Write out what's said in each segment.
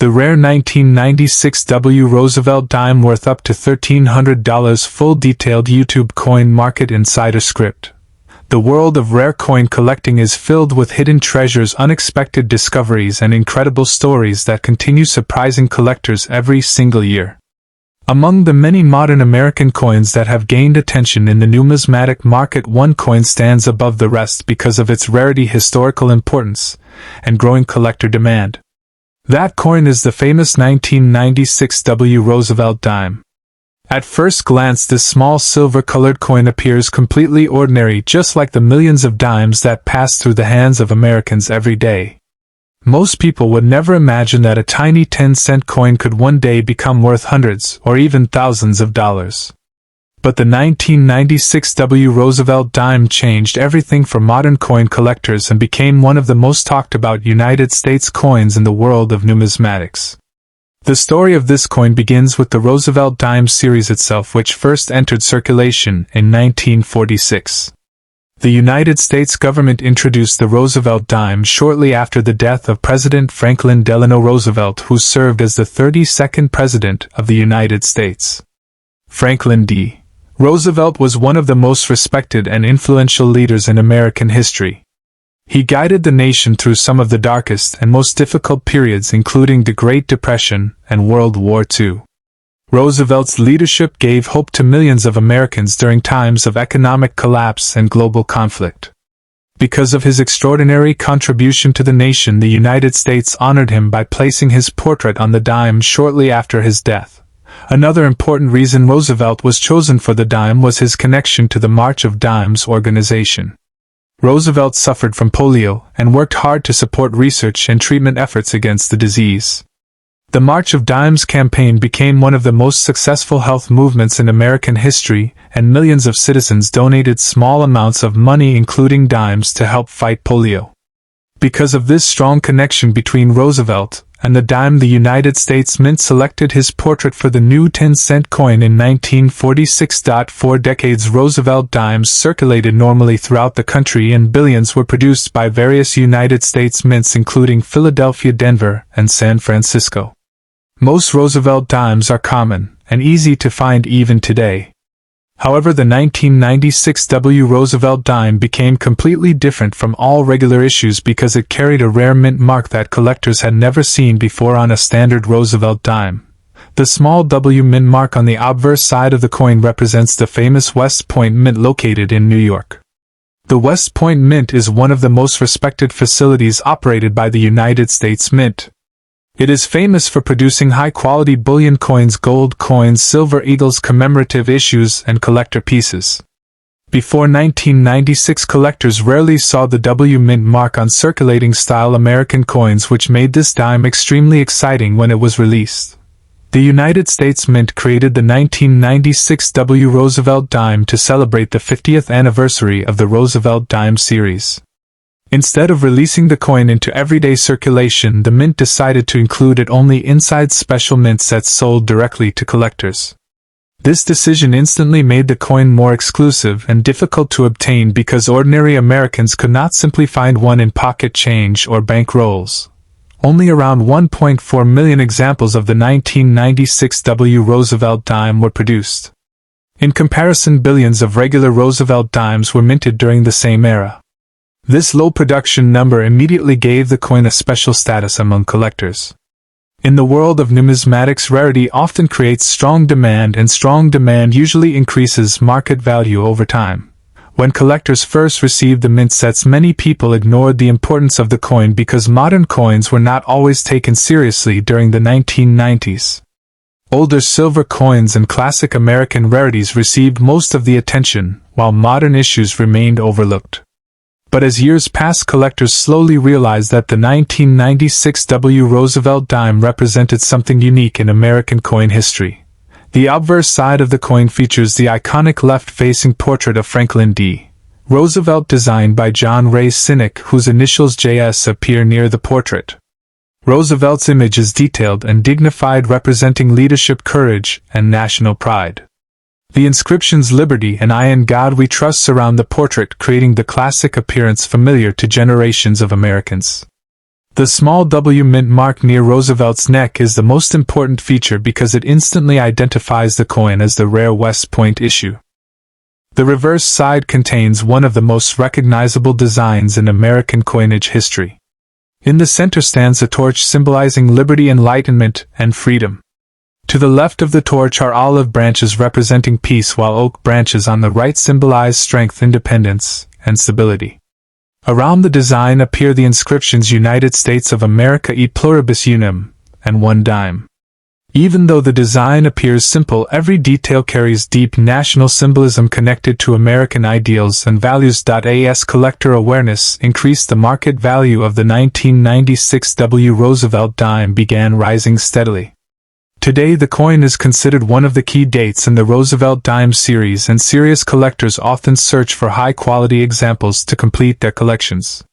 The rare 1996 W Roosevelt Dime worth up to $1,300. Full detailed YouTube coin market insider script. The world of rare coin collecting is filled with hidden treasures, unexpected discoveries, and incredible stories that continue surprising collectors every single year. Among the many modern American coins that have gained attention in the numismatic market, one coin stands above the rest because of its rarity, historical importance, and growing collector demand. That coin is the famous 1996 W Roosevelt Dime. At first glance, this small silver-colored coin appears completely ordinary, just like the millions of dimes that pass through the hands of Americans every day. Most people would never imagine that a tiny 10-cent coin could one day become worth hundreds or even thousands of dollars. But the 1996 W Roosevelt Dime changed everything for modern coin collectors and became one of the most talked about United States coins in the world of numismatics. The story of this coin begins with the Roosevelt Dime series itself, which first entered circulation in 1946. The United States government introduced the Roosevelt Dime shortly after the death of President Franklin Delano Roosevelt, who served as the 32nd President of the United States. Franklin D. Roosevelt was one of the most respected and influential leaders in American history. He guided the nation through some of the darkest and most difficult periods, including the Great Depression and World War II. Roosevelt's leadership gave hope to millions of Americans during times of economic collapse and global conflict. Because of his extraordinary contribution to the nation, the United States honored him by placing his portrait on the dime shortly after his death. Another important reason Roosevelt was chosen for the dime was his connection to the March of Dimes organization. Roosevelt suffered from polio and worked hard to support research and treatment efforts against the disease. The March of Dimes campaign became one of the most successful health movements in American history, and millions of citizens donated small amounts of money, including dimes, to help fight polio. Because of this strong connection between Roosevelt and the dime, the United States Mint selected his portrait for the new 10-cent coin in 1946. For decades, Roosevelt dimes circulated normally throughout the country, and billions were produced by various United States mints, including Philadelphia, Denver, and San Francisco. Most Roosevelt dimes are common and easy to find even today. However, the 1996 W Roosevelt Dime became completely different from all regular issues because it carried a rare mint mark that collectors had never seen before on a standard Roosevelt dime. The small W mint mark on the obverse side of the coin represents the famous West Point Mint located in New York. The West Point Mint is one of the most respected facilities operated by the United States Mint. It is famous for producing high-quality bullion coins, gold coins, silver eagles, commemorative issues, and collector pieces. Before 1996, collectors rarely saw the W Mint mark on circulating-style American coins, which made this dime extremely exciting when it was released. The United States Mint created the 1996 W Roosevelt Dime to celebrate the 50th anniversary of the Roosevelt Dime series. Instead of releasing the coin into everyday circulation, the mint decided to include it only inside special mint sets sold directly to collectors. This decision instantly made the coin more exclusive and difficult to obtain because ordinary Americans could not simply find one in pocket change or bank rolls. Only around 1.4 million examples of the 1996 W Roosevelt Dime were produced. In comparison, billions of regular Roosevelt dimes were minted during the same era. This low production number immediately gave the coin a special status among collectors. In the world of numismatics, rarity often creates strong demand, and strong demand usually increases market value over time. When collectors first received the mint sets, many people ignored the importance of the coin because modern coins were not always taken seriously during the 1990s. Older silver coins and classic American rarities received most of the attention, while modern issues remained overlooked. But as years passed, collectors slowly realized that the 1996 W Roosevelt Dime represented something unique in American coin history. The obverse side of the coin features the iconic left-facing portrait of Franklin D. Roosevelt, designed by John Ray Sinek, whose initials JS appear near the portrait. Roosevelt's image is detailed and dignified, representing leadership, courage, and national pride. The inscriptions "Liberty" and "I in God We Trust" surround the portrait, creating the classic appearance familiar to generations of Americans. The small W mint mark near Roosevelt's neck is the most important feature because it instantly identifies the coin as the rare West Point issue. The reverse side contains one of the most recognizable designs in American coinage history. In the center stands a torch symbolizing liberty, enlightenment, and freedom. To the left of the torch are olive branches representing peace, while oak branches on the right symbolize strength, independence, and stability. Around the design appear the inscriptions United States of America et pluribus unum, and 1 dime. Even though the design appears simple, every detail carries deep national symbolism connected to American ideals and values. As collector awareness increased, the market value of the 1996 W Roosevelt Dime began rising steadily. Today the coin is considered one of the key dates in the Roosevelt Dime series, and serious collectors often search for high-quality examples to complete their collections.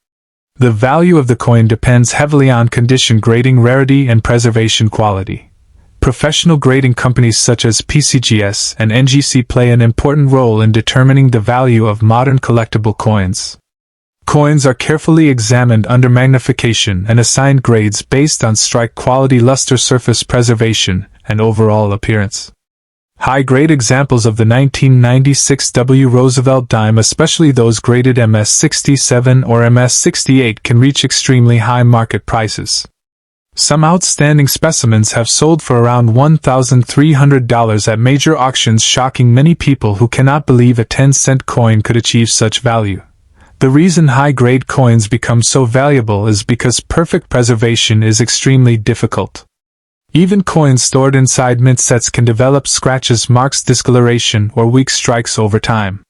The value of the coin depends heavily on condition, grading, rarity, and preservation quality. Professional grading companies such as PCGS and NGC play an important role in determining the value of modern collectible coins. Coins are carefully examined under magnification and assigned grades based on strike quality, luster, surface preservation, and overall appearance. High-grade examples of the 1996 W Roosevelt Dime, especially those graded MS-67 or MS-68, can reach extremely high market prices. Some outstanding specimens have sold for around $1,300 at major auctions, shocking many people who cannot believe a 10-cent coin could achieve such value. The reason high-grade coins become so valuable is because perfect preservation is extremely difficult. Even coins stored inside mint sets can develop scratches, marks, discoloration, or weak strikes over time.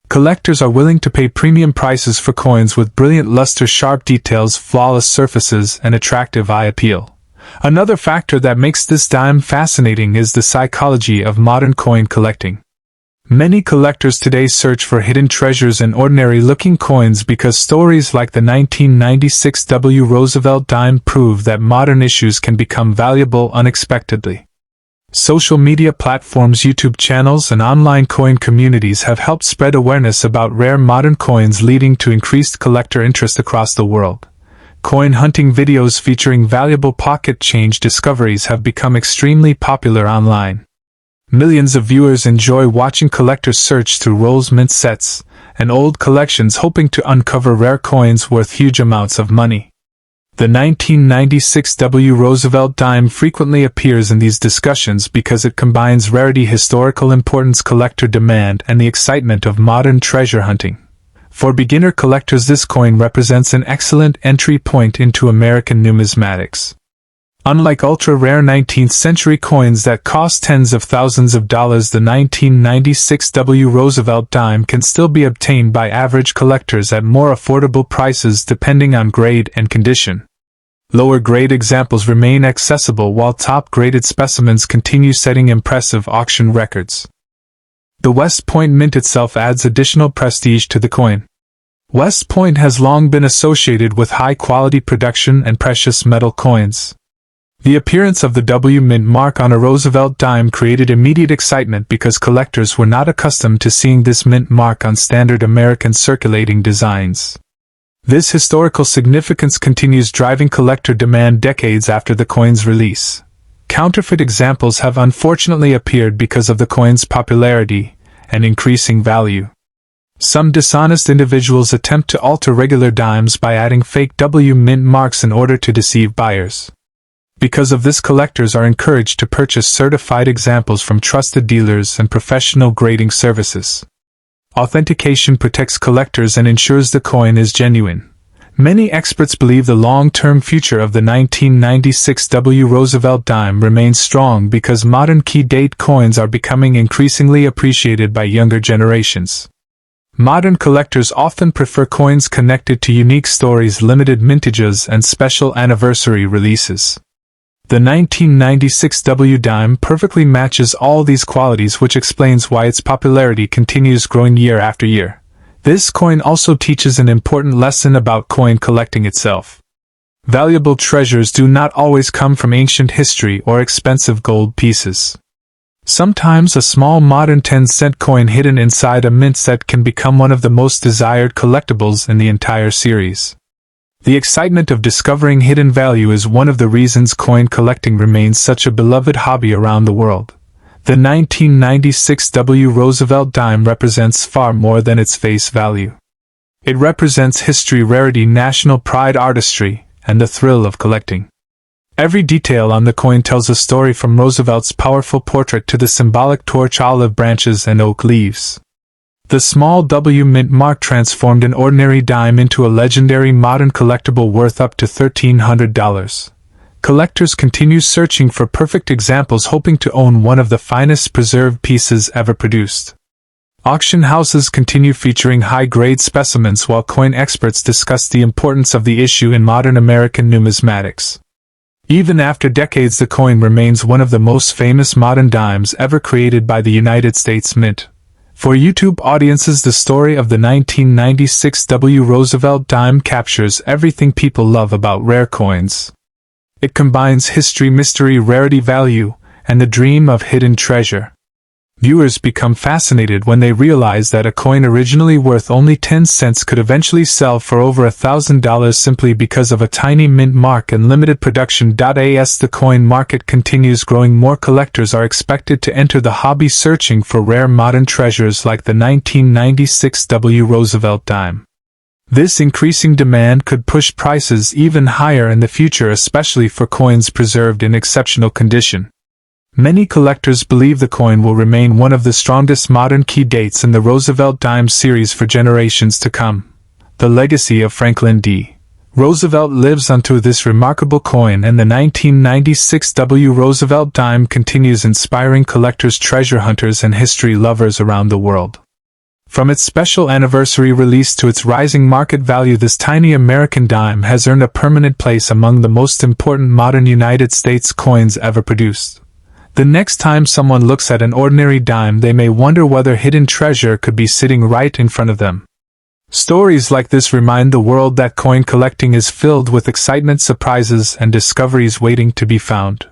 Collectors are willing to pay premium prices for coins with brilliant luster, sharp details, flawless surfaces, and attractive eye appeal. Another factor that makes this dime fascinating is the psychology of modern coin collecting. Many collectors today search for hidden treasures in ordinary-looking coins because stories like the 1996 W Roosevelt Dime prove that modern issues can become valuable unexpectedly. Social media platforms, YouTube channels, and online coin communities have helped spread awareness about rare modern coins, leading to increased collector interest across the world. Coin hunting videos featuring valuable pocket change discoveries have become extremely popular online. Millions of viewers enjoy watching collectors search through rolls, mint sets, and old collections, hoping to uncover rare coins worth huge amounts of money. The 1996 W Roosevelt Dime frequently appears in these discussions because it combines rarity, historical importance, collector demand, and the excitement of modern treasure hunting. For beginner collectors, this coin represents an excellent entry point into American numismatics. Unlike ultra-rare 19th-century coins that cost tens of thousands of dollars, the 1996 W Roosevelt Dime can still be obtained by average collectors at more affordable prices depending on grade and condition. Lower-grade examples remain accessible, while top-graded specimens continue setting impressive auction records. The West Point Mint itself adds additional prestige to the coin. West Point has long been associated with high-quality production and precious metal coins. The appearance of the W mint mark on a Roosevelt dime created immediate excitement because collectors were not accustomed to seeing this mint mark on standard American circulating designs. This historical significance continues driving collector demand decades after the coin's release. Counterfeit examples have unfortunately appeared because of the coin's popularity and increasing value. Some dishonest individuals attempt to alter regular dimes by adding fake W mint marks in order to deceive buyers. Because of this, collectors are encouraged to purchase certified examples from trusted dealers and professional grading services. Authentication protects collectors and ensures the coin is genuine. Many experts believe the long-term future of the 1996 W Roosevelt Dime remains strong because modern key-date coins are becoming increasingly appreciated by younger generations. Modern collectors often prefer coins connected to unique stories, limited mintages, and special anniversary releases. The 1996 W Dime perfectly matches all these qualities, which explains why its popularity continues growing year after year. This coin also teaches an important lesson about coin collecting itself. Valuable treasures do not always come from ancient history or expensive gold pieces. Sometimes a small modern 10-cent coin hidden inside a mint set can become one of the most desired collectibles in the entire series. The excitement of discovering hidden value is one of the reasons coin collecting remains such a beloved hobby around the world. The 1996 W Roosevelt Dime represents far more than its face value. It represents history, rarity, national pride, artistry, and the thrill of collecting. Every detail on the coin tells a story, from Roosevelt's powerful portrait to the symbolic torch, olive branches, and oak leaves. The small W mint mark transformed an ordinary dime into a legendary modern collectible worth up to $1,300. Collectors continue searching for perfect examples, hoping to own one of the finest preserved pieces ever produced. Auction houses continue featuring high-grade specimens, while coin experts discuss the importance of the issue in modern American numismatics. Even after decades, the coin remains one of the most famous modern dimes ever created by the United States Mint. For YouTube audiences, the story of the 1996 W Roosevelt Dime captures everything people love about rare coins. It combines history, mystery, rarity, value, and the dream of hidden treasure. Viewers become fascinated when they realize that a coin originally worth only 10 cents could eventually sell for over $1,000 simply because of a tiny mint mark and limited production. As the coin market continues growing, more collectors are expected to enter the hobby, searching for rare modern treasures like the 1996 W Roosevelt Dime. This increasing demand could push prices even higher in the future, especially for coins preserved in exceptional condition. Many collectors believe the coin will remain one of the strongest modern key dates in the Roosevelt Dime series for generations to come. The legacy of Franklin D. Roosevelt lives onto this remarkable coin, and the 1996 W Roosevelt Dime continues inspiring collectors, treasure hunters, and history lovers around the world. From its special anniversary release to its rising market value, this tiny American dime has earned a permanent place among the most important modern United States coins ever produced. The next time someone looks at an ordinary dime, they may wonder whether hidden treasure could be sitting right in front of them. Stories like this remind the world that coin collecting is filled with excitement, surprises, and discoveries waiting to be found.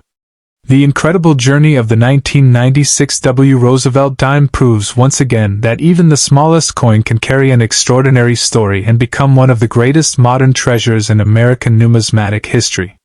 The incredible journey of the 1996 W Roosevelt Dime proves once again that even the smallest coin can carry an extraordinary story and become one of the greatest modern treasures in American numismatic history.